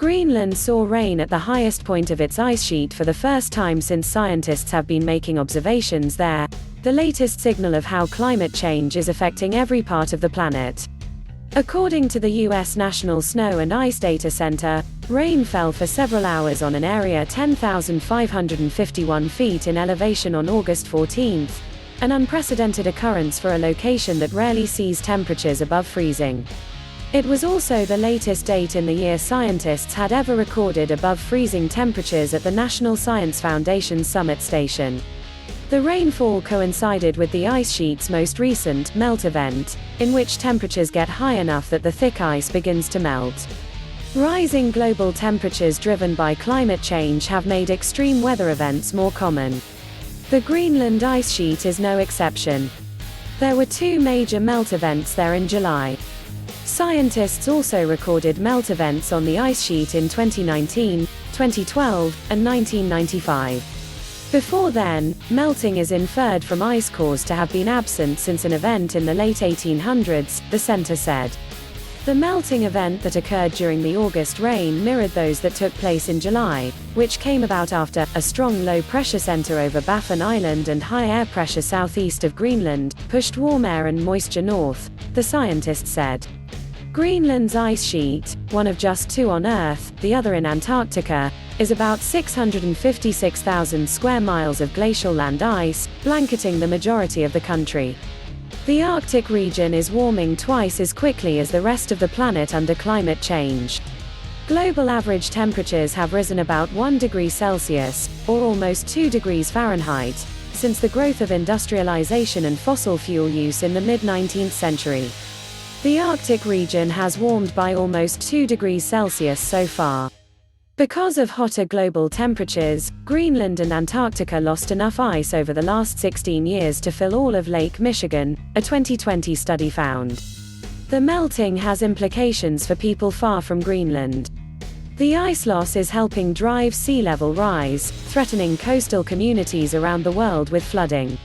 Greenland saw rain at the highest point of its ice sheet for the first time since scientists have been making observations there, the latest signal of how climate change is affecting every part of the planet. According to the U.S. National Snow and Ice Data Center, rain fell for several hours on an area 10,551 feet in elevation on August 14, an unprecedented occurrence for a location that rarely sees temperatures above freezing. It was also the latest date in the year scientists had ever recorded above freezing temperatures at the National Science Foundation's Summit Station. The rainfall coincided with the ice sheet's most recent melt event, in which temperatures get high enough that the thick ice begins to melt. Rising global temperatures driven by climate change have made extreme weather events more common. The Greenland Ice Sheet is no exception. There were two major melt events there in July. Scientists also recorded melt events on the ice sheet in 2019, 2012, and 1995. Before then, melting is inferred from ice cores to have been absent since an event in the late 1800s, the center said. The melting event that occurred during the August rain mirrored those that took place in July, which came about after a strong low-pressure center over Baffin Island and high air pressure southeast of Greenland pushed warm air and moisture north, the scientists said. Greenland's ice sheet, one of just two on Earth, the other in Antarctica, is about 656,000 square miles of glacial land ice, blanketing the majority of the country. The Arctic region is warming twice as quickly as the rest of the planet under climate change. Global average temperatures have risen about 1 degree Celsius, or almost 2 degrees Fahrenheit, since the growth of industrialization and fossil fuel use in the mid-19th century. The Arctic region has warmed by almost 2 degrees Celsius so far. Because of hotter global temperatures, Greenland and Antarctica lost enough ice over the last 16 years to fill all of Lake Michigan, a 2020 study found. The melting has implications for people far from Greenland. The ice loss is helping drive sea level rise, threatening coastal communities around the world with flooding.